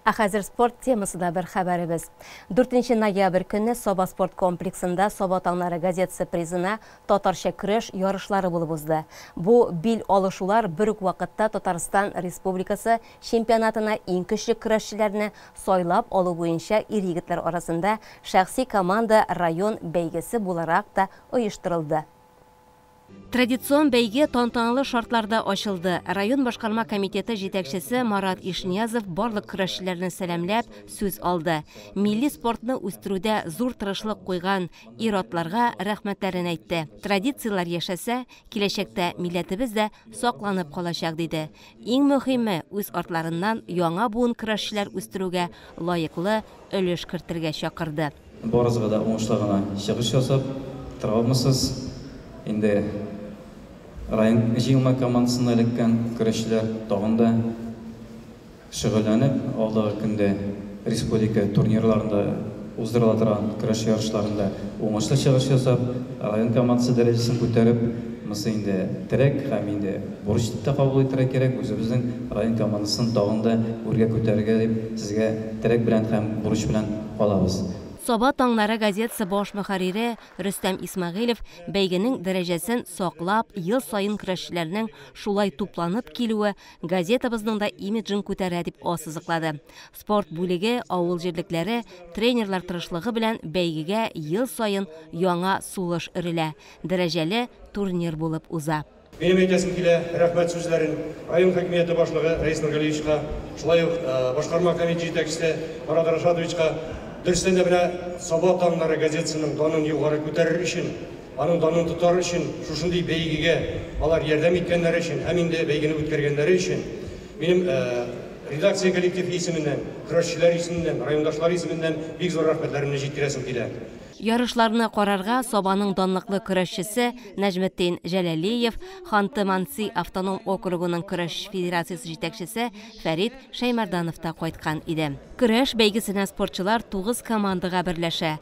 Хәзер спорт темасында бір хәбәребез. 4 ноябрь көнне Соба спорт комплексында Соба таңнары газетасы призына татарча көрәш ярышлары булып узды. Бу бил алышулар бір үк вакытта Татарстан Республикасы чемпионатына иң көчле көрәшчеләрне сайлап алу буенча ир-егетләр арасында шәхси команда район бәйгесе буларак та оештырылды. Традицион бәйге тантаналы шартларда ачылды. Район башкарма комитеты җитәкчесе Марат Ишниязов барлык көрәшчеләрне сәламләп сүз алды. Милли спортны үстерүдә зур тырышлык куйган ир-атларга рәхмәтләрен әйтте. Традициялар яшәсә, киләчәктә милләтебез дә сакланып калачак диде. Иң мөһиме, үз артларыннан яңа буын көрәшчеләр үстерүгә лаеклы өлеш кертергә чакырды. Барызга да уңышлы гына чыгыш ясап торабызсыз. Инде район җыелма командасына элеккән көрәшчеләр тагында шөгыльләнеп, алдагы көндә республика турнирларында уздырыла торган көрәш ярышларында уңышлы чыгыш ясап, район командасы дәрәҗәсен күтәреп, мосы инде терәк һәм инде бурыч дип тә кабул итәргә кирәк. Үзебезнең район командасын тагында үргә күтәрергә дип сезгә терәк белән һәм бурыч белән калабыз. Соба таңнары газетасы баш мөхәррире Рөстәм Исмәгыйлев бәйгенең дәрәҗәсен саклап, ел сайын көрәшчеләрнең шулай тупланып килүе газетабызның да имиджын күтәрә дип ассызыклады. Спорт бүлеге авыл җирлекләре тренерлар тырышлыгы белән бәйгегә ел сайын яңа сулыш өрелә. Дәрәҗәле турнир булып уза. Минем әйтәсем килә, рәхмәт сүзләрен район хакимияте башлыгы Раис Нургалиевичка, шулай ук башкарма комитеты җитәкчесе Марат Рашадовичка, Дөрестән дә менә Соба таңнары газетасының данын югары күтәрер өчен, аның данын тотар өчен, шушындый бәйгегә алар ярдәм иткәннәре өчен, һәм инде бәйгене үткәргәннәре өчен минем редакция коллектив исеменнән, көрәшчеләр исеменнән, райондашлар исеменнән бик зур рәхмәтләремне җиткерәсем килә. Ярышларны карарга Собаның данлыклы көрәшчесе Нәҗметдин Җәләлиев, Ханты-Манси автоном округының көрәш федерациясе җитәкчесе Фәрит Шәймәрданов та кайткан иде. Көрәш бәйгесенә спортчылар 9 командага берләшә.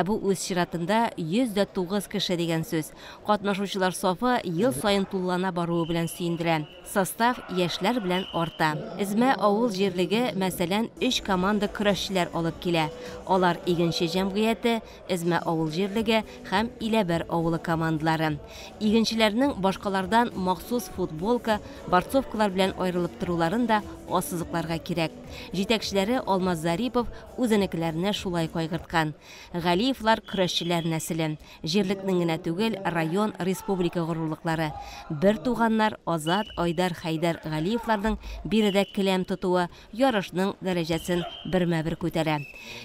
Бу үз чиратында 109 кеше дигән сүз. Катнашучылар сафы ел сайын туллана баруы белән сөендерә. Состав яшьләр белән арта. Измә авыл җирлеге мәсәлән 3 команда көрәшчеләр алып килә. Алар игенче җәмгыяте, Измә авыл җирлеге һәм Иләбәр авылы командалары. Игенчеләрнең башкалардан махсус футболка, борцовкалар белән аерылып торуларын да ассызыкларга кирәк. Җитәкчеләре Алмаз Зарипов үзенекеләрне шулай кайгырткан. Галиевлар көрәшчеләр нәселе. Җирлекнең генә түгел, район, республика горурлыклары. Бер туганнар Азат Айдар Хайдар Галиевларның биредә келәм тотуы ярышның дәрәҗәсен бермә-бер күтәрә.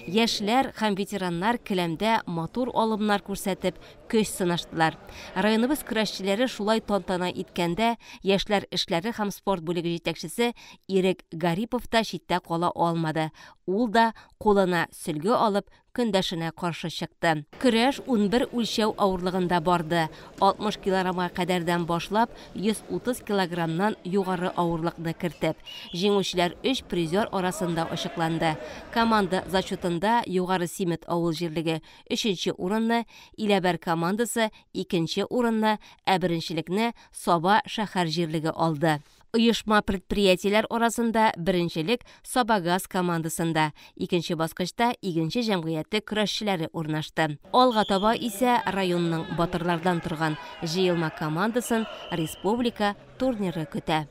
Яшьләр һәм ветераннар келәмдә матур алымнар күрсәтеп көч сынаштылар. Районыбыз көрәшчеләре шулай тантана иткәндә, яшьләр эшләре һәм спорт бүлеге җитәкчесе Ирек Гарипов та читтә кала алмады. Ул да кулына сөлге алып көндәшенә каршы чыкты. Көрәш 11 үлчәү авырлыгында барды. 60 килограммга кадәрдән башлап 130 килограммнан югары авырлыкны кертеп. Җиңүчеләр 3 призер арасында ачыкланды. Команда зачетында Югары Симет авыл җирлеге 3нче урынны, Иләбәр командасы 2нче урынны, беренчелекне Соба шәһәр җирлеге алды. Оешма предприятиеләр арасында беренчелек Собагаз командасында, икенче баскычта игенче җәмгыяте көрәшчеләре урнашты. Алга таба исә районның батырлардан торган җыелма командасын республика турниры көтә.